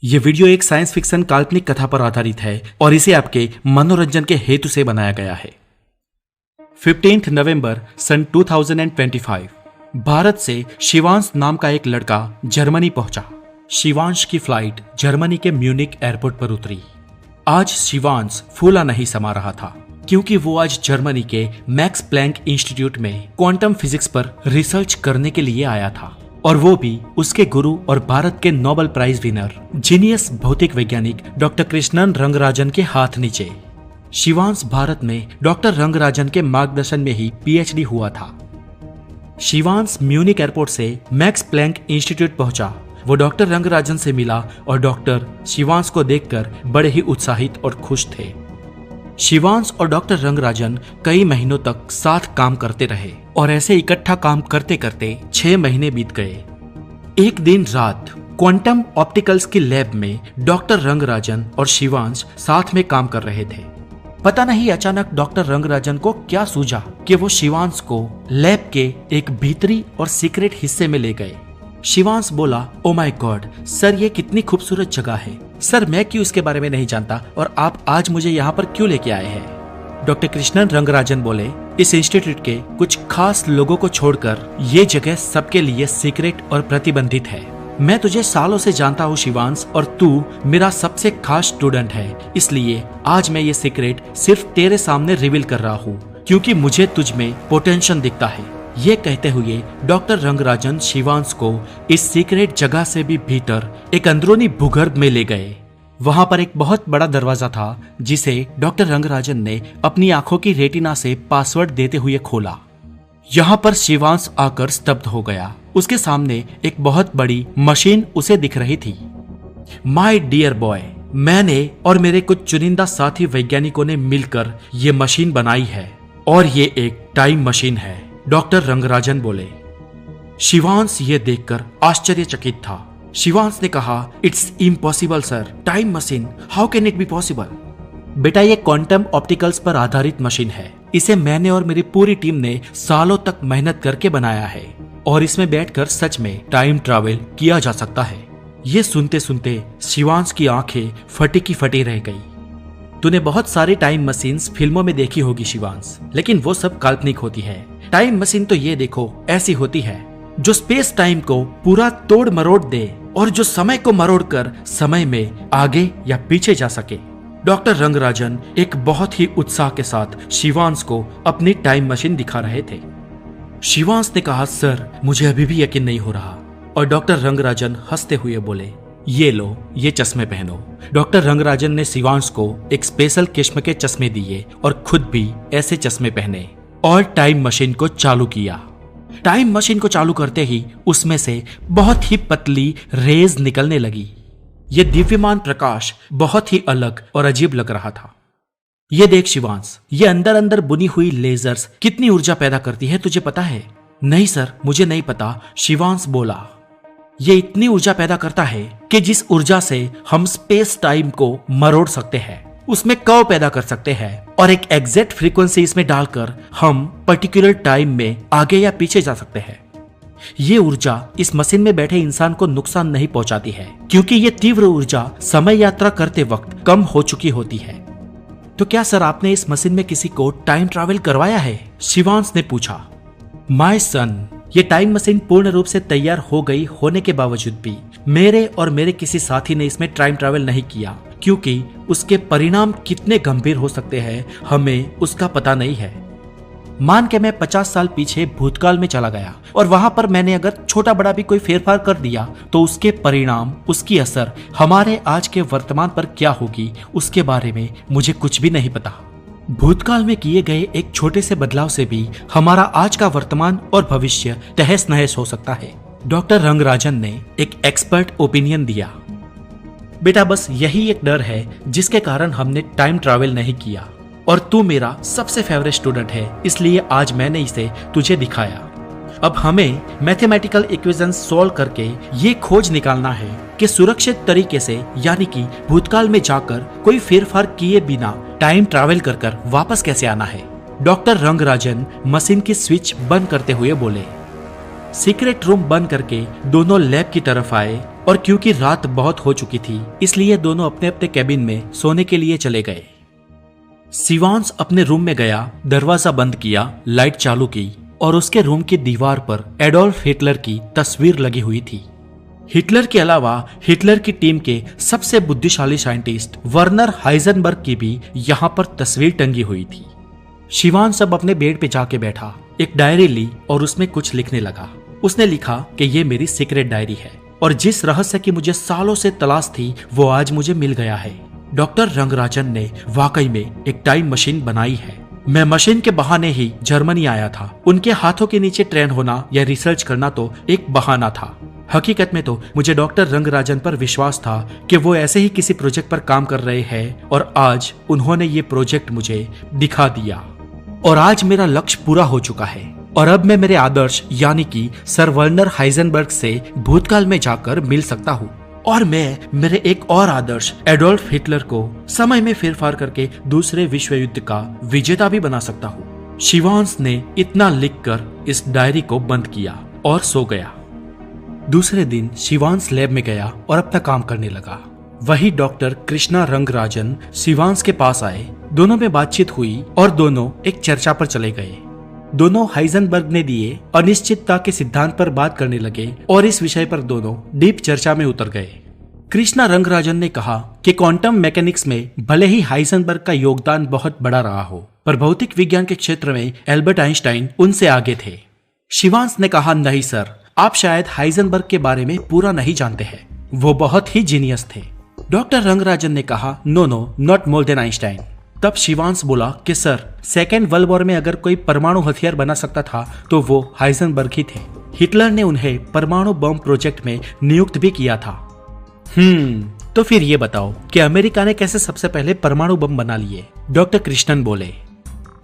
ये वीडियो एक science fiction काल्पनिक कथा पर आधारित है और इसे आपके मनोरंजन के हेतु से बनाया गया है। 15 नवंबर सन 2025 भारत से शिवांश नाम का एक लड़का जर्मनी पहुंचा। शिवांश की फ्लाइट जर्मनी के म्यूनिक एयरपोर्ट पर उतरी। आज शिवांश फूला नहीं समा रहा था क्योंकि वो आज जर्मनी के मैक्स प्लैंक इंस्टीट्यूट में क्वांटम फिजिक्स पर रिसर्च करने के लिए आया था, और वो भी उसके गुरु और भारत के नोबेल प्राइज विनर जीनियस भौतिक वैज्ञानिक डॉक्टर कृष्णन रंगराजन के हाथ नीचे। शिवांश भारत में डॉक्टर रंगराजन के मार्गदर्शन में ही पीएचडी हुआ था। शिवांश म्यूनिक एयरपोर्ट से मैक्स प्लैंक इंस्टीट्यूट पहुंचा। वो डॉक्टर रंगराजन से मिला और डॉक्टर शिवांश को देखकर बड़े ही उत्साहित और खुश थे। शिवांश और डॉक्टर रंगराजन कई महीनों तक साथ काम करते रहे और ऐसे इकट्ठा काम करते करते 6 महीने बीत गए। एक दिन रात क्वांटम ऑप्टिकल्स की लैब में डॉक्टर रंगराजन और शिवांश साथ में काम कर रहे थे। पता नहीं अचानक डॉक्टर रंगराजन को क्या सूझा कि वो शिवांश को लैब के एक भीतरी और सीक्रेट हिस्से में ले गए। शिवांश बोला, ओ माय गॉड सर, ये कितनी खूबसूरत जगह है सर, मैं क्यों इसके बारे में नहीं जानता और आप आज मुझे यहाँ पर क्यों लेके आए हैं। डॉक्टर कृष्णन रंगराजन बोले, इस इंस्टीट्यूट के कुछ खास लोगों को छोड़कर ये जगह सबके लिए सीक्रेट और प्रतिबंधित है। मैं तुझे सालों से जानता हूँ शिवांश, और तू मेरा सबसे खास स्टूडेंट है, इसलिए आज मैं ये सीक्रेट सिर्फ तेरे सामने रिवील कर रहा हूँ क्योंकि मुझे तुझ में पोटेंशियल दिखता है। ये कहते हुए डॉक्टर रंगराजन शिवांश को इस सीक्रेट जगह से भी भीतर एक अंदरूनी भूगर्भ में ले गए। वहां पर एक बहुत बड़ा दरवाजा था जिसे डॉक्टर रंगराजन ने अपनी आंखों की रेटिना से पासवर्ड देते हुए खोला। यहाँ पर शिवांश आकर स्तब्ध हो गया। उसके सामने एक बहुत बड़ी मशीन उसे दिख रही थी। माय डियर बॉय, मैंने और मेरे कुछ चुनिंदा साथी वैज्ञानिकों ने मिलकर ये मशीन बनाई है और ये एक टाइम मशीन है, डॉक्टर रंगराजन बोले। शिवांश ये देखकर आश्चर्यचकित था। शिवांश ने कहा, it's impossible sir, time machine, how can it be possible. बेटा, ये क्वांटम ऑप्टिकल्स पर आधारित मशीन है। इसे मैंने और मेरी पूरी टीम ने सालों तक मेहनत करके बनाया है और इसमें बैठकर सच में टाइम ट्रैवल किया जा सकता है। ये सुनते सुनते शिवांश की आंखें फटी की फटी रह गई। तूने बहुत सारी टाइम मशीन्स फिल्मों में देखी होगी शिवांश, लेकिन वो सब काल्पनिक होती है। टाइम मशीन तो ये देखो ऐसी होती है जो स्पेस टाइम को पूरा तोड़ मरोड़ दे और जो समय को मरोड़ कर समय में आगे या पीछे जा सके। डॉक्टर रंगराजन एक बहुत ही उत्साह के साथ शिवांश को अपनी टाइम मशीन दिखा रहे थे। शिवांश ने कहा, सर मुझे अभी भी यकीन नहीं हो रहा। और डॉक्टर रंगराजन हंसते हुए बोले, ये लो, ये चश्मे पहनो। डॉक्टर रंगराजन ने शिवांश को एक स्पेशल किस्म के चश्मे दिए और खुद भी ऐसे चश्मे पहने और टाइम मशीन को चालू किया। टाइम मशीन को चालू करते ही उसमें से बहुत ही पतली रेज निकलने लगी। यह दिव्यमान प्रकाश बहुत ही अलग और अजीब लग रहा था। ये देख शिवांश, ये अंदर अंदर बुनी हुई लेजर्स कितनी ऊर्जा पैदा करती है, तुझे पता है? नहीं सर, मुझे नहीं पता, शिवांश बोला। ये इतनी ऊर्जा पैदा करता है कि जिस ऊर्जा से हम स्पेस टाइम को मरोड़ सकते हैं, उसमें कर्व पैदा कर सकते हैं और एक एग्जैक्ट फ्रीक्वेंसी इसमें डालकर हम पर्टिकुलर टाइम में आगे या पीछे जा सकते हैं। ये ऊर्जा इस मशीन में बैठे इंसान को नुकसान नहीं पहुंचाती है क्योंकि ये तीव्र ऊर्जा समय यात्रा करते वक्त कम हो चुकी होती है। तो क्या सर आपने इस मशीन में किसी को टाइम ट्रैवल करवाया है? शिवांश ने पूछा। माय सन, ये टाइम मशीन पूर्ण रूप से तैयार हो गई होने के बावजूद भी मेरे और मेरे किसी साथी ने इसमें टाइम ट्रैवल नहीं किया क्योंकि उसके परिणाम कितने गंभीर हो सकते हैं हमें उसका पता नहीं है। मान के मैं 50 साल पीछे भूतकाल में चला गया और वहां पर मैंने अगर छोटा बड़ा भी कोई फेरफार कर दिया तो उसके परिणाम, उसकी असर हमारे आज के वर्तमान पर क्या होगी उसके बारे में मुझे कुछ भी नहीं पता। भूतकाल में किए गए एक छोटे से बदलाव से भी हमारा आज का वर्तमान और भविष्य तहस नहस हो सकता है। डॉक्टर रंगराजन ने एक एक्सपर्ट ओपिनियन दिया। बेटा, बस यही एक डर है जिसके कारण हमने टाइम ट्रैवल नहीं किया और तू मेरा सबसे फेवरेट स्टूडेंट है, इसलिए आज मैंने इसे तुझे दिखाया। अब हमें मैथमेटिकल इक्वेशंस सॉल्व करके ये खोज निकालना है कि सुरक्षित तरीके से यानी कि भूतकाल में जाकर कोई फेरफार किए बिना टाइम ट्रैवल कर वापस कैसे आना है। डॉक्टर रंगराजन मशीन की स्विच बंद करते हुए बोले। सीक्रेट रूम बंद करके दोनों लैब की तरफ आए और क्योंकि रात बहुत हो चुकी थी इसलिए दोनों अपने अपने कैबिन में सोने के लिए चले गए। शिवांश अपने रूम में गया, दरवाजा बंद किया, लाइट चालू की और उसके रूम की दीवार पर एडोल्फ हिटलर की तस्वीर लगी हुई थी। हिटलर के अलावा हिटलर की टीम के सबसे बुद्धिशाली साइंटिस्ट वर्नर हाइजेनबर्ग की भी यहाँ पर तस्वीर टंगी हुई थी। शिवांश अब अपने बेड पे जाके बैठा, एक डायरी ली और उसमें कुछ लिखने लगा। उसने लिखा कि ये मेरी सीक्रेट डायरी है और जिस रहस्य की मुझे सालों से तलाश थी वो आज मुझे मिल गया है। डॉक्टर रंगराजन ने वाकई में एक टाइम मशीन बनाई है। मैं मशीन के बहाने ही जर्मनी आया था। उनके हाथों के नीचे ट्रेन होना या रिसर्च करना तो एक बहाना था। हकीकत में तो मुझे डॉक्टर रंगराजन पर विश्वास था कि वो ऐसे ही किसी प्रोजेक्ट पर काम कर रहे हैं और आज उन्होंने ये प्रोजेक्ट मुझे दिखा दिया और आज मेरा लक्ष्य पूरा हो चुका है और अब मैं मेरे आदर्श यानी कि सर वर्नर हाइजेनबर्ग से भूतकाल में जाकर मिल सकता हूँ और मैं मेरे एक और आदर्श एडोल्फ हिटलर को समय में फेरफार करके दूसरे विश्व युद्ध का विजेता भी बना सकता हूँ। शिवांश ने इतना लिखकर इस डायरी को बंद किया और सो गया। दूसरे दिन शिवांश लैब में गया और अपना काम करने लगा। वही डॉक्टर कृष्णा रंगराजन शिवांश के पास आए। दोनों में बातचीत हुई और दोनों एक चर्चा पर चले गए। दोनों हाइजेनबर्ग ने दिए अनिश्चितता के सिद्धांत पर बात करने लगे और इस विषय पर दोनों डीप चर्चा में उतर गए। कृष्णा रंगराजन ने कहा कि क्वांटम मैकेनिक्स में भले ही हाइजेनबर्ग का योगदान बहुत बड़ा रहा हो, पर भौतिक विज्ञान के क्षेत्र में एल्बर्ट आइंस्टाइन उनसे आगे थे। शिवांश ने कहा, नहीं सर, आप शायद हाइजेनबर्ग के बारे में पूरा नहीं जानते हैं। वो बहुत ही जीनियस थे। डॉक्टर रंगराजन ने कहा, no, not more than Einstein. तब शिवांश बोला कि सर, सेकेंड वर्ल्ड वॉर में अगर कोई परमाणु हथियार बना सकता था तो वो हाइजेनबर्ग ही थे। हिटलर ने उन्हें परमाणु बम प्रोजेक्ट में नियुक्त भी किया था। तो फिर ये बताओ कि अमेरिका ने कैसे सबसे पहले परमाणु बम बना लिए? डॉक्टर कृष्णन बोले,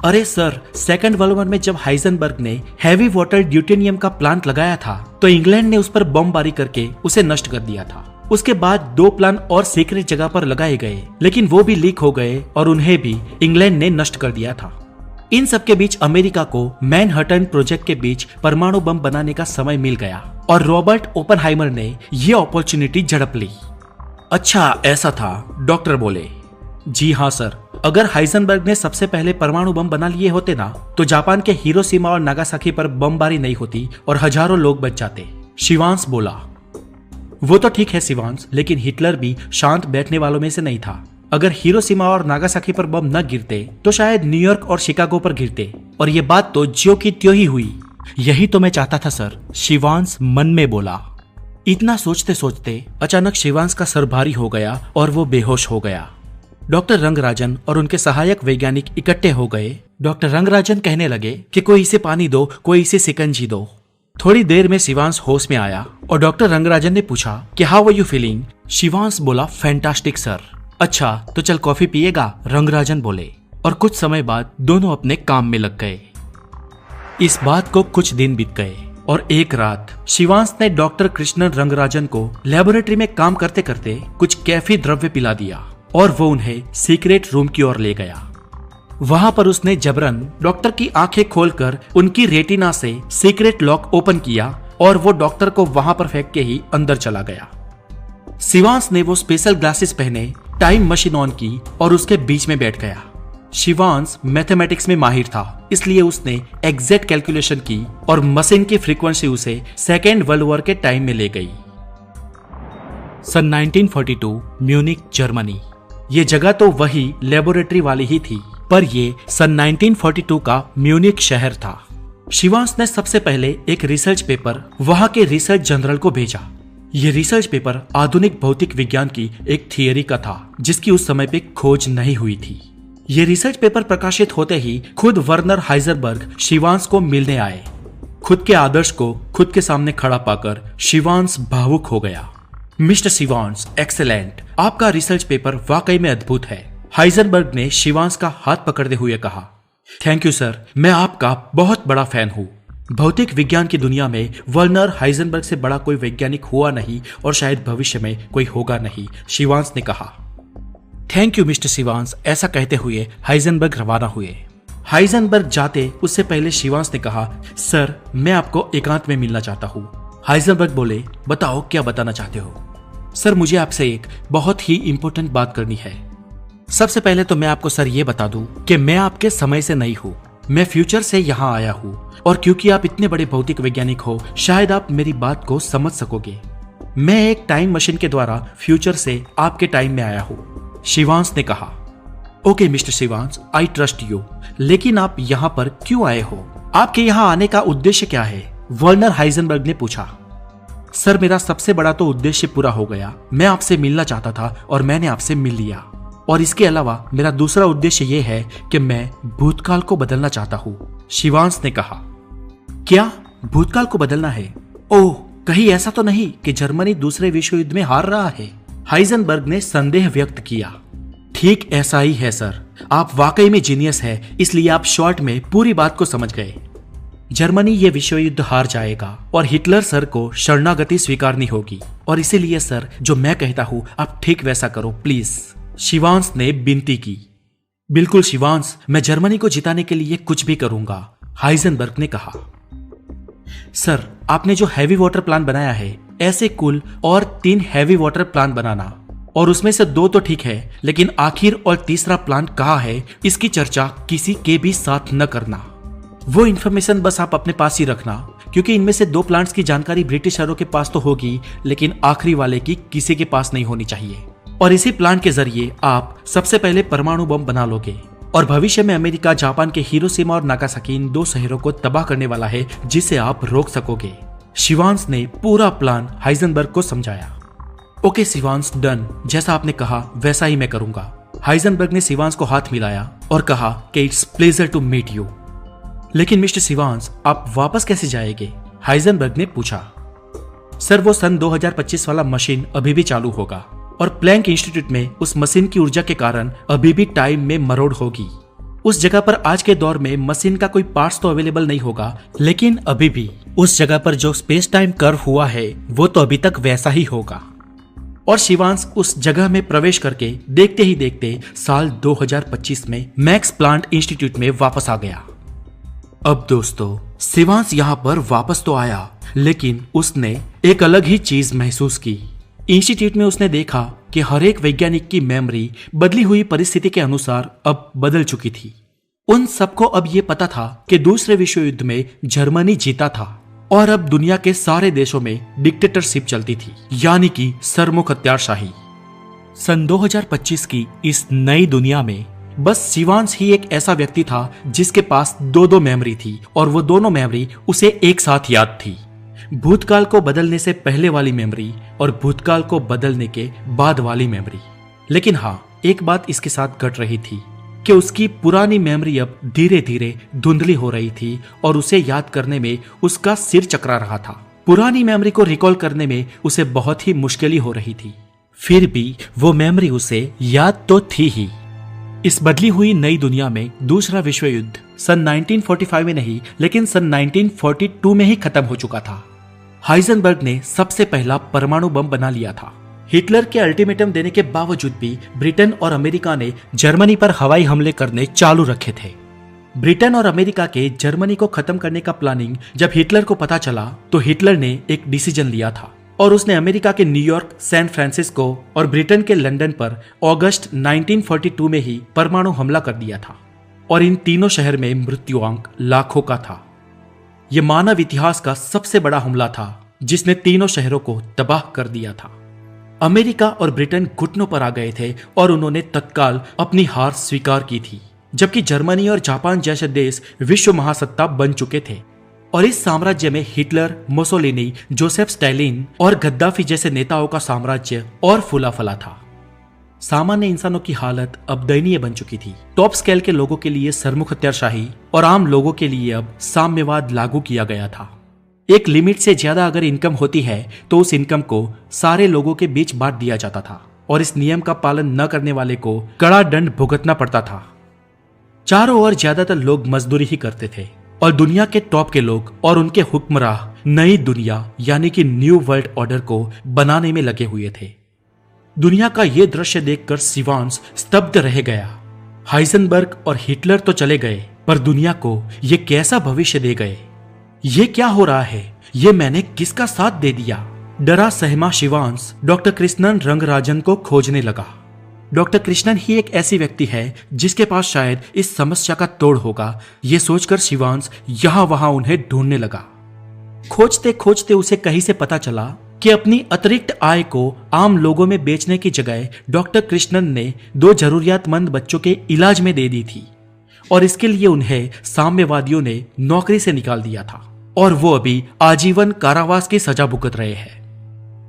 अरे सर, सेकेंड वर्ल्ड वॉर में जब हाइजेनबर्ग ने हैवी वाटर ड्यूटेनियम का प्लांट लगाया था तो इंग्लैंड ने उस पर बमबारी करके उसे नष्ट कर दिया था। उसके बाद 2 प्लान और सीक्रेट जगह पर लगाए गए, लेकिन वो भी लीक हो गए और उन्हें भी इंग्लैंड ने नष्ट कर दिया था। इन सब के बीच अमेरिका को मैनहट्टन प्रोजेक्ट के बीच परमाणु बम बनाने का समय मिल गया और रॉबर्ट ओपेनहाइमर ने ये अपॉर्चुनिटी झड़प ली। अच्छा, ऐसा था? डॉक्टर बोले, जी हाँ सर, अगर हाइजेनबर्ग ने सबसे पहले परमाणु बम बना लिए होते ना तो जापान के हिरोशिमा और नागासाकी पर बमबारी नहीं होती और हजारों लोग बच जाते। शिवांश बोला, वो तो ठीक है शिवांश, लेकिन हिटलर भी शांत बैठने वालों में से नहीं था। अगर हिरोशिमा और नागासाकी पर बम न गिरते तो शायद न्यूयॉर्क और शिकागो पर गिरते और ये बात तो ज्यों की त्यों ही हुई। यही तो मैं चाहता था सर, शिवांश मन में बोला। इतना सोचते सोचते अचानक शिवांश का सर भारी हो गया और वो बेहोश हो गया। डॉक्टर रंगराजन और उनके सहायक वैज्ञानिक इकट्ठे हो गए। डॉक्टर रंगराजन कहने लगे कि कोई इसे पानी दो, कोई इसे शिकंजी दो। थोड़ी देर में शिवांश होश में आया और डॉक्टर रंगराजन ने पूछा कि how are you feeling? Shivansh बोला, फैंटास्टिक सर। अच्छा, तो चल कॉफी पिएगा? रंगराजन बोले और कुछ समय बाद दोनों अपने काम में लग गए। इस बात को कुछ दिन बीत गए और एक रात शिवांश ने डॉक्टर कृष्णन रंगराजन को लेबोरेटरी में काम करते करते कुछ कैफी द्रव्य पिला दिया और वो उन्हें सीक्रेट रूम की ओर ले गया। वहां पर उसने जबरन डॉक्टर की आंखें खोलकर उनकी रेटिना से सीक्रेट लॉक ओपन किया और वो डॉक्टर को वहां पर फेंक के ही अंदर चला गया। शिवांश ने वो स्पेशल ग्लासेस पहने, टाइम मशीन ऑन की और उसके बीच में बैठ गया। शिवांश मैथमेटिक्स में माहिर था, इसलिए उसने एग्जैक्ट कैलकुलेशन की और मशीन की फ्रीक्वेंसी उसे सेकेंड वर्ल्ड वॉर के टाइम में ले गई। सन 1942 म्यूनिक, जर्मनी। ये जगह तो वही लेबोरेटरी वाली ही थी, पर ये सन 1942 का म्यूनिक शहर था। शिवांश ने सबसे पहले एक रिसर्च पेपर वहां के रिसर्च जनरल को भेजा। ये रिसर्च पेपर आधुनिक भौतिक विज्ञान की एक थियरी का था जिसकी उस समय पे खोज नहीं हुई थी। ये रिसर्च पेपर प्रकाशित होते ही खुद वर्नर हाइजेनबर्ग शिवांश को मिलने आए। खुद के आदर्श को खुद के सामने खड़ा पाकर शिवांश भावुक हो गया। मिस्टर शिवांश, एक्सेलेंट, आपका रिसर्च पेपर वाकई में अद्भुत है। हाइजेनबर्ग ने शिवांश का हाथ पकड़ते हुए कहा, थैंक यू सर, मैं आपका बहुत बड़ा फैन हूँ। भौतिक विज्ञान की दुनिया में वर्नर हाइजेनबर्ग से बड़ा कोई वैज्ञानिक हुआ नहीं और शायद भविष्य में कोई होगा नहीं, शिवांश ने कहा। थैंक यू मिस्टर शिवांश, ऐसा कहते हुए हाइजेनबर्ग रवाना हुए। हाइजेनबर्ग जाते उससे पहले शिवांश ने कहा, सर, मैं आपको एकांत में मिलना चाहता हूँ। हाइजेनबर्ग बोले, बताओ क्या बताना चाहते हो? सर मुझे आपसे एक बहुत ही इंपॉर्टेंट बात करनी है। सबसे पहले तो मैं आपको सर ये बता दूं कि मैं आपके समय से नहीं हूँ, मैं फ्यूचर से यहाँ आया हूँ और क्योंकि आप इतने बड़े भौतिक वैज्ञानिक हो शायद आप मेरी बात को समझ सकोगे। मैं एक टाइम मशीन के द्वारा फ्यूचर से आपके टाइम में आया हूँ, शिवांश ने कहा। Okay mister Shivansh, I trust you, लेकिन आप यहाँ पर क्यों आए हो? आपके यहाँ आने का उद्देश्य क्या है? वर्नर हाइजेनबर्ग ने पूछा। सर मेरा सबसे बड़ा तो उद्देश्य पूरा हो गया, मैं आपसे मिलना चाहता था और मैंने आपसे मिल लिया। और इसके अलावा मेरा दूसरा उद्देश्य यह है कि मैं भूतकाल को बदलना चाहता हूँ, शिवांश ने कहा। क्या भूतकाल को बदलना है? ओह, कहीं ऐसा तो नहीं कि जर्मनी दूसरे विश्व युद्ध में हार रहा है? हाइजेनबर्ग ने संदेह व्यक्त किया। ठीक ऐसा ही है सर, आप वाकई में जीनियस है, इसलिए आप शॉर्ट में पूरी बात को समझ गए। जर्मनी ये विश्व युद्ध हार जाएगा और हिटलर सर को शरणागति स्वीकारनी होगी और इसीलिए सर जो मैं कहता हूँ आप ठीक वैसा करो प्लीज, शिवांश ने विनती की। बिल्कुल शिवांश, मैं जर्मनी को जिताने के लिए कुछ भी करूंगा, हाइजेनबर्ग ने कहा। सर आपने जो हैवी वाटर प्लान बनाया है, ऐसे कुल और 3 हैवी वाटर प्लान बनाना और उसमें से 2 तो ठीक है, लेकिन आखिर और तीसरा प्लान कहाँ है इसकी चर्चा किसी के भी साथ न करना। वो इन्फॉर्मेशन बस आप अपने पास ही रखना, क्योंकि इनमें से 2 प्लान्स की जानकारी ब्रिटिशरों के पास तो होगी, लेकिन आखिरी वाले की किसी के पास नहीं होनी चाहिए। और इसी प्लान के जरिए आप सबसे पहले परमाणु बम बना लोगे और भविष्य में अमेरिका जापान के हिरोशिमा और नागासाकी इन 2 शहरों को तबाह करने वाला है, जिसे आप रोक सकोगे। शिवांश ने पूरा प्लान हाइजेनबर्ग को समझाया। ओके शिवांश, डन, जैसा आपने कहा वैसा ही मैं करूंगा। हाइजेनबर्ग ने शिवांश को हाथ मिलाया और कहा कि it's pleasure to meet you. लेकिन मिस्टर शिवांश आप वापस कैसे जाएंगे? हाइजेनबर्ग ने पूछा। सर वो सन 2025 वाला मशीन अभी भी चालू होगा और प्लैंक इंस्टीट्यूट में उस मशीन की ऊर्जा के कारण अभी भी टाइम में मरोड़ होगी। उस जगह पर आज के दौर में मशीन का कोई पार्ट्स तो अवेलेबल नहीं होगा, लेकिन अभी भी उस जगह पर जो स्पेस टाइम कर्व हुआ है वो तो अभी तक वैसा ही होगा। और शिवांश उस जगह में प्रवेश करके देखते ही देखते साल 2025 में मैक्स प्लांट इंस्टीट्यूट में वापस आ गया। अब दोस्तों शिवांश यहाँ पर वापस तो आया, लेकिन उसने एक अलग ही चीज महसूस की। इंस्टीट्यूट में उसने देखा कि हर एक वैज्ञानिक की मेमोरी बदली हुई परिस्थिति के अनुसार अब बदल चुकी थी। उन सबको अब ये पता था कि दूसरे विश्व युद्ध में जर्मनी जीता था और अब दुनिया के सारे देशों में डिक्टेटरशिप चलती थी, यानी कि सरमुख हत्यारशाही। सन 2025 की इस नई दुनिया में बस शिवांश ही एक ऐसा व्यक्ति था जिसके पास 2 मेमोरी थी और वो दोनों मेमोरी उसे एक साथ याद थी। भूतकाल को बदलने से पहले वाली मेमोरी और भूतकाल को बदलने के बाद वाली मेमोरी। लेकिन हाँ, एक बात इसके साथ घट रही थी कि उसकी पुरानी मेमोरी अब धीरे धीरे धुंधली हो रही थी और उसे याद करने में उसका सिर चकरा रहा था। पुरानी मेमोरी को रिकॉल करने में उसे बहुत ही मुश्किल हो रही थी, फिर भी वो मेमोरी उसे याद तो थी ही। इस बदली हुई नई दुनिया में दूसरा विश्व युद्ध सन 1945 में नहीं, लेकिन सन 1942 में ही खत्म हो चुका था। हाइजेनबर्ग ने सबसे पहला परमाणु बम बना लिया था। हिटलर के अल्टीमेटम देने के बावजूद भी ब्रिटेन और अमेरिका ने जर्मनी पर हवाई हमले करने चालू रखे थे। ब्रिटेन और अमेरिका के जर्मनी को खत्म करने का प्लानिंग जब हिटलर को पता चला तो हिटलर ने एक डिसीजन लिया था और उसने अमेरिका के न्यूयॉर्क, सैन फ्रांसिस्को और ब्रिटेन के लंदन पर अगस्त 1942 में ही परमाणु हमला कर दिया था और इन तीनों शहर में मृत्युआंक लाखों का था। यह मानव इतिहास का सबसे बड़ा हमला था जिसने तीनों शहरों को तबाह कर दिया था। अमेरिका और ब्रिटेन घुटनों पर आ गए थे और उन्होंने तत्काल अपनी हार स्वीकार की थी, जबकि जर्मनी और जापान जैसे देश विश्व महासत्ता बन चुके थे और इस साम्राज्य में हिटलर, मुसोलिनी, जोसेफ स्टालिन और गद्दाफी जैसे नेताओं का साम्राज्य और फूला फला था। सामान्य इंसानों की हालत अब दयनीय बन चुकी थी। टॉप स्केल के लोगों के लिए सरमुख हत्यारशाही और आम लोगों के लिए अब साम्यवाद लागू किया गया था। एक लिमिट से ज्यादा अगर इनकम होती है तो उस इनकम को सारे लोगों के बीच बांट दिया जाता था और इस नियम का पालन न करने वाले को कड़ा दंड भुगतना पड़ता था। चारों ओर ज्यादातर लोग मजदूरी ही करते थे और दुनिया के टॉप के लोग और उनके हुक्मरान नई दुनिया यानी कि न्यू वर्ल्ड ऑर्डर को बनाने में लगे हुए थे। दुनिया का यह दृश्य देखकर शिवांश स्तब्ध रह गया। हाइजेनबर्ग और हिटलर तो चले गए, पर दुनिया को ये कैसा भविष्य दे गए? ये क्या हो रहा है? ये मैंने किसका साथ दे दिया? डरा सहमा शिवांश डॉक्टर कृष्णन रंगराजन को खोजने लगा। डॉक्टर कृष्णन ही एक ऐसी व्यक्ति है जिसके पास शायद इस समस्या का तोड़ होगा, ये सोचकर शिवांश यहां वहां उन्हें ढूंढने लगा। खोजते खोजते उसे कहीं से पता चला कि अपनी अतिरिक्त आय को आम लोगों में बेचने की जगह डॉक्टर कृष्णन ने 2 जरूरियातमंद बच्चों के इलाज में दे दी थी और इसके लिए उन्हें साम्यवादियों ने नौकरी से निकाल दिया था और वो अभी आजीवन कारावास की सजा भुगत रहे हैं।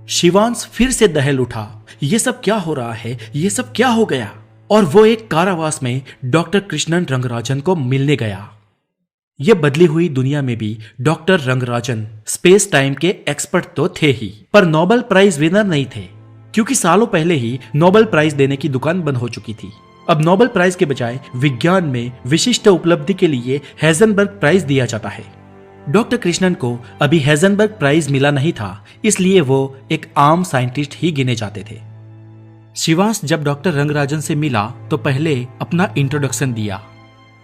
शिवांश फिर से दहल उठा, ये सब क्या हो रहा है, ये सब क्या हो गया? और वो एक कारावास में डॉक्टर कृष्णन रंगराजन को मिलने गया। ये बदली हुई दुनिया में भी डॉक्टर रंगराजन स्पेस टाइम के एक्सपर्ट तो थे ही, पर नोबेल प्राइज विनर नहीं थे, क्योंकि सालों पहले ही नोबेल प्राइज देने की दुकान बंद हो चुकी थी। अब नोबेल प्राइज के बजाय विज्ञान में विशिष्ट उपलब्धि के लिए हेजनबर्ग प्राइज दिया जाता है। डॉक्टर कृष्णन को अभी हेजनबर्ग प्राइज मिला नहीं था, इसलिए वो एक आम साइंटिस्ट ही गिने जाते थे। शिवांश जब डॉक्टर रंगराजन से मिला तो पहले अपना इंट्रोडक्शन दिया।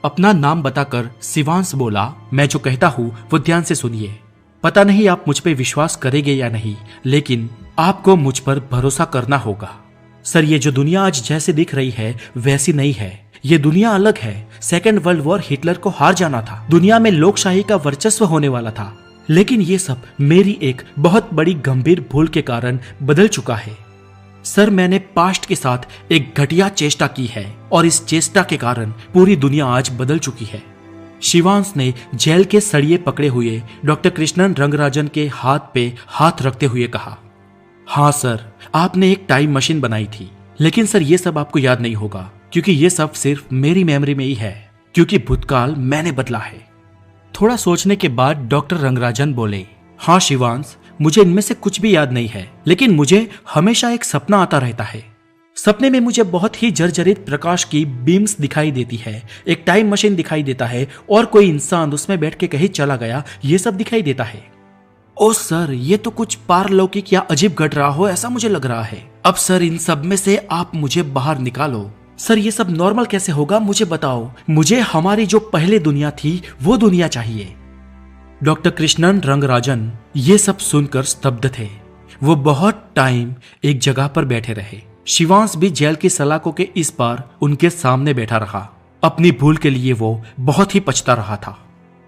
अपना नाम बताकर शिवांश बोला, मैं जो कहता हूं वो ध्यान से सुनिए। पता नहीं आप मुझ पर विश्वास करेंगे या नहीं, लेकिन आपको मुझ पर भरोसा करना होगा। सर, ये जो दुनिया आज जैसे दिख रही है वैसी नहीं है। ये दुनिया अलग है। सेकेंड वर्ल्ड वॉर हिटलर को हार जाना था, दुनिया में लोकशाही का वर्चस्व होने वाला था, लेकिन ये सब मेरी एक बहुत बड़ी गंभीर भूल के कारण बदल चुका है। सर, मैंने पास्ट के साथ एक घटिया चेष्टा की है और इस चेष्टा के कारण पूरी दुनिया आज बदल चुकी है। शिवांश ने जेल के सरिये पकड़े हुए डॉक्टर कृष्णन रंगराजन के हाथ पे हाथ रखते हुए कहा, हाँ सर, आपने एक टाइम मशीन बनाई थी, लेकिन सर ये सब आपको याद नहीं होगा, क्योंकि ये सब सिर्फ मेरी मेमोरी में ही है, क्योंकि भूतकाल मैंने बदला है। थोड़ा सोचने के बाद डॉक्टर रंगराजन बोले, हाँ शिवांश, मुझे इनमें से कुछ भी याद नहीं है, लेकिन मुझे हमेशा एक सपना आता रहता है। सपने में मुझे बहुत ही जर्जरित प्रकाश की बीम्स दिखाई देती है, एक टाइम मशीन दिखाई देता है और कोई इंसान उसमें बैठ के कहीं चला गया, ये सब दिखाई देता है। ओ सर, ये तो कुछ पारलौकिक या अजीब घट रहा हो ऐसा मुझे लग रहा है। अब सर, इन सब में से आप मुझे बाहर निकालो। सर, ये सब नॉर्मल कैसे होगा, मुझे बताओ। मुझे हमारी जो पहले दुनिया थी वो दुनिया चाहिए। डॉक्टर कृष्णन रंगराजन ये सब सुनकर स्तब्ध थे। वो बहुत टाइम एक जगह पर बैठे रहे। शिवांश भी जेल की सलाखों के इस पार उनके सामने बैठा रहा। अपनी भूल के लिए वो बहुत ही पछता रहा था।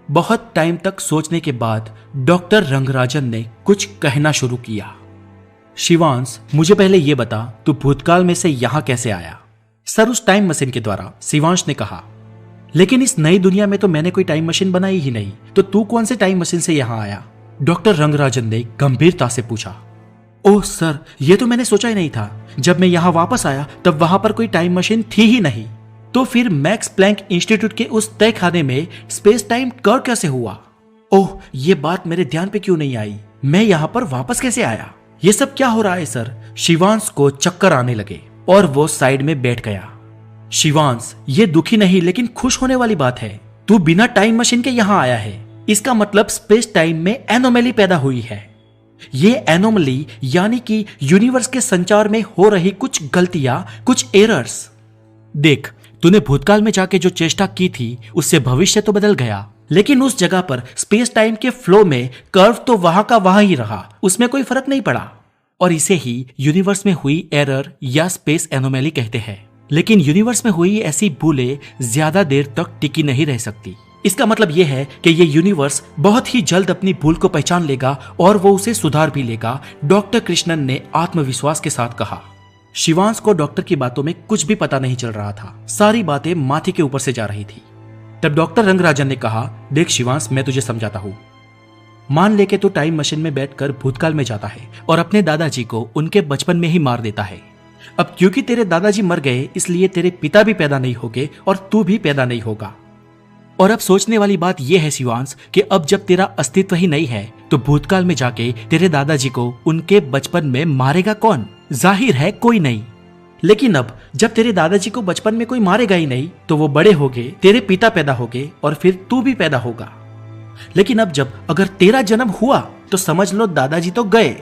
बहुत टाइम तक सोचने के बाद डॉक्टर रंगराजन ने कुछ कहना शुरू किया। शिवांश, मुझे पहले ये बता, तू भूतकाल में से यहां कैसे आया? सर, उस टाइम मशीन के द्वारा, शिवांश ने कहा। लेकिन इस नई दुनिया में तो मैंने कोई टाइम मशीन बनाई ही नहीं, तो तू कौन से टाइम मशीन से यहां आया? डॉक्टर रंगराजन ने गंभीरता से पूछा। ओह सर, ये तो मैंने सोचा ही नहीं था। जब मैं यहां वापस आया तब वहां पर कोई टाइम मशीन थी ही नहीं, तो फिर मैक्स प्लैंक इंस्टीट्यूट के उस तय खाने में स्पेस टाइम कर्व कैसे हुआ? ओह, ये बात मेरे ध्यान पे क्यों नहीं आई? मैं यहाँ पर वापस कैसे आया? ये सब क्या हो रहा है सर? शिवांश को चक्कर आने लगे और वो साइड में बैठ गया। शिवांश, ये दुखी नहीं लेकिन खुश होने वाली बात है। तू बिना टाइम मशीन के यहाँ आया है, इसका मतलब स्पेस टाइम में एनोमली पैदा हुई है। ये एनोमली यानी कि यूनिवर्स के संचार में हो रही कुछ गलतियां, कुछ एरर्स। देख, तूने भूतकाल में जाके जो चेष्टा की थी उससे भविष्य तो बदल गया, लेकिन उस जगह पर स्पेस टाइम के फ्लो में कर्व तो वहां का वहां ही रहा, उसमें कोई फर्क नहीं पड़ा। और इसे ही यूनिवर्स में हुई एरर या स्पेस एनोमली कहते हैं। लेकिन यूनिवर्स में हुई ऐसी भूलें ज्यादा देर तक टिकी नहीं रह सकती। इसका मतलब यह है कि ये यूनिवर्स बहुत ही जल्द अपनी भूल को पहचान लेगा और वो उसे सुधार भी लेगा, डॉक्टर कृष्णन ने आत्मविश्वास के साथ कहा। शिवांश को डॉक्टर की बातों में कुछ भी पता नहीं चल रहा था, सारी बातें माथे के ऊपर से जा रही थी। तब डॉक्टर रंगराजन ने कहा, देख शिवांश, मैं तुझे समझाता हूँ। मान ले के तू टाइम मशीन में बैठकर भूतकाल में जाता है और अपने दादाजी को उनके बचपन में ही मार देता है। अब क्योंकि तेरे दादाजी मर गए, इसलिए तेरे पिता भी पैदा नहीं होंगे और तू भी पैदा नहीं होगा। और अब सोचने वाली बात यह है शिवांश कि अब जब तेरा अस्तित्व ही नहीं है तो भूतकाल में जाके तेरे दादाजी को उनके बचपन में मारेगा कौन? जाहिर है कोई नहीं। लेकिन अब जब तेरे दादाजी को बचपन में कोई मारेगा ही नहीं तो वो बड़े हो गए, तेरे पिता पैदा हो गए और फिर तू भी पैदा होगा। लेकिन अब जब अगर तेरा जन्म हुआ तो समझ लो दादाजी तो गए,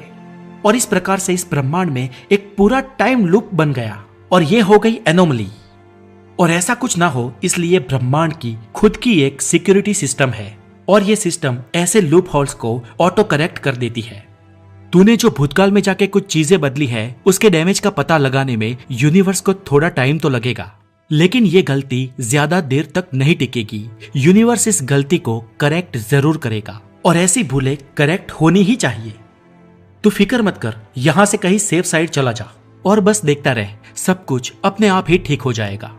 और इस प्रकार से इस ब्रह्मांड में एक पूरा टाइम लूप बन गया और ये हो गई एनोमली। और ऐसा कुछ ना हो इसलिए ब्रह्मांड की खुद की एक सिक्योरिटी सिस्टम है और ये सिस्टम ऐसे लूप होल्स को ऑटो करेक्ट कर देती है। तूने जो भूतकाल में जाके कुछ चीजें बदली है उसके डैमेज का पता लगाने में यूनिवर्स को थोड़ा टाइम तो लगेगा, लेकिन ये गलती ज्यादा देर तक नहीं टिकेगी। यूनिवर्स इस गलती को करेक्ट जरूर करेगा और ऐसी भूलें करेक्ट होनी ही चाहिए। तू फिक्र मत कर, यहाँ से कहीं सेफ साइड चला जा और बस देखता रह, सब कुछ अपने आप ही ठीक हो जाएगा।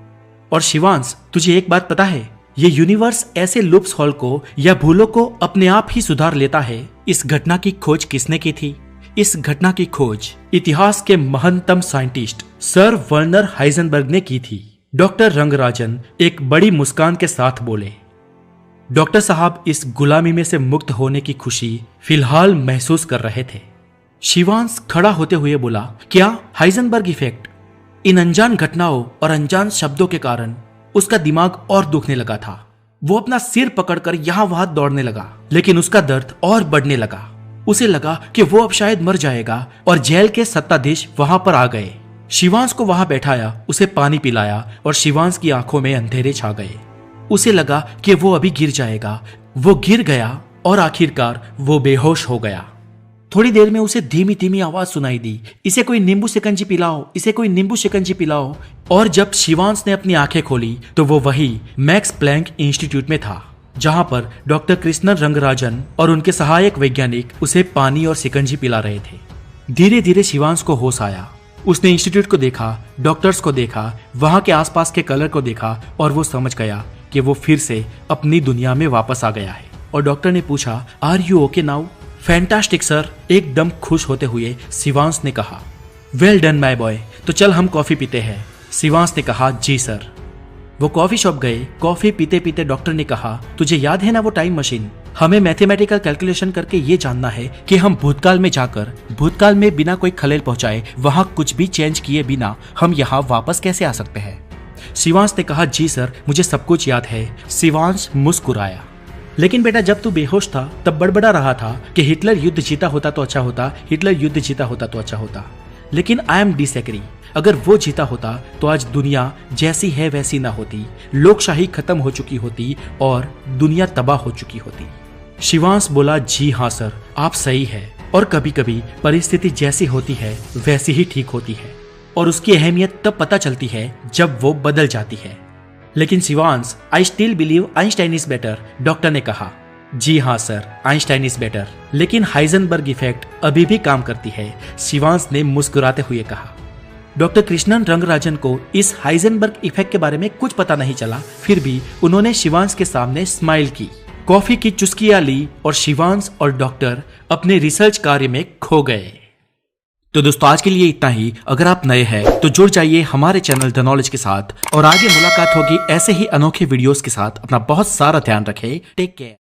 और शिवांश, तुझे एक बात पता है, ये यूनिवर्स ऐसे लूप्स होल को या भूलों को अपने आप ही सुधार लेता है। इस घटना की खोज किसने की थी? इस घटना की खोज इतिहास के महानतम साइंटिस्ट सर वर्नर हाइजेनबर्ग ने की थी। डॉक्टर रंगराजन एक बड़ी मुस्कान के साथ बोले, डॉक्टर साहब इस गुलामी में से मुक्त होने की खुशी फिलहाल महसूस कर रहे थे। शिवांश खड़ा होते हुए बोला, क्या हाइजेनबर्ग इफेक्ट? इन अनजान घटनाओं और अनजान शब्दों के कारण उसका दिमाग और दुखने लगा था। वो अपना सिर पकड़कर यहाँ वहां दौड़ने लगा, लेकिन उसका दर्द और बढ़ने लगा। उसे लगा कि वो अब शायद मर जाएगा और जेल के सत्ताधीश वहां पर आ गए। शिवांश को वहां बैठाया, उसे पानी पिलाया और शिवांश की आंखों में अंधेरे छा गए। उसे लगा कि वो अभी गिर जाएगा। वो गिर गया और आखिरकार वो बेहोश हो गया। थोड़ी देर में उसे धीमी धीमी आवाज सुनाई दी, इसे कोई नींबू शिकंजी पिलाओ, इसे कोई नींबू शिकंजी पिलाओ। और जब शिवांश ने अपनी आंखें खोली तो वो वही मैक्स प्लैंक इंस्टीट्यूट में था, जहां पर डॉक्टर कृष्णन रंगराजन और उनके सहायक वैज्ञानिक उसे पानी और शिकंजी पिला रहे थे। धीरे धीरे शिवांश को होश आया। उसने इंस्टीट्यूट को देखा, डॉक्टर्स को देखा, वहां के आसपास के कलर को देखा और वो समझ गया कि वो फिर से अपनी दुनिया में वापस आ गया है। और डॉक्टर ने पूछा, are you okay now? Fantastic sir, एकदम खुश होते हुए शिवांश ने कहा। वेल डन माय बॉय, तो चल हम कॉफी पीते हैं। शिवांश ने कहा, जी सर। वो कॉफी शॉप गए। कॉफी पीते पीते डॉक्टर ने कहा, तुझे याद है ना वो टाइम मशीन? हमें मैथमेटिकल कैलकुलेशन करके ये जानना है कि हम भूतकाल में जाकर भूतकाल में बिना कोई खलेल पहुंचाए, वहां कुछ भी चेंज किए बिना हम यहाँ वापस कैसे आ सकते हैं। शिवांश ने कहा, जी सर, मुझे सब कुछ याद है। शिवांश मुस्कुराया। लेकिन बेटा, जब तू बेहोश था तब बड़बड़ा रहा था कि हिटलर युद्ध जीता होता तो अच्छा होता, हिटलर युद्ध जीता होता तो अच्छा होता। लेकिन आई एम डिसएग्री। अगर वो जीता होता तो आज दुनिया जैसी है वैसी ना होती, लोकशाही खत्म हो चुकी होती और दुनिया तबाह हो चुकी होती। शिवांश बोला, जी हाँ सर, आप सही है। और कभी कभी परिस्थिति जैसी होती है वैसी ही ठीक होती है और उसकी अहमियत तब पता चलती है जब वो बदल जाती है। लेकिन Shivansh, I still believe Einstein is better, doctor ने कहा। जी हाँ सर, आइंस्टाइन इज बेटर, लेकिन हाइजेनबर्ग इफेक्ट अभी भी काम करती है, शिवांश ने मुस्कुराते हुए कहा। डॉक्टर कृष्णन रंगराजन को इस हाइजेनबर्ग इफेक्ट के बारे में कुछ पता नहीं चला, फिर भी उन्होंने शिवांश के सामने स्माइल की, कॉफी की चुस्कियां ली और शिवांश और डॉक्टर अपने रिसर्च कार्य में खो गए। तो दोस्तों, आज के लिए इतना ही। अगर आप नए हैं तो जुड़ जाइए हमारे चैनल द नॉलेज के साथ और आगे मुलाकात होगी ऐसे ही अनोखे वीडियोस के साथ। अपना बहुत सारा ध्यान रखें। Take care.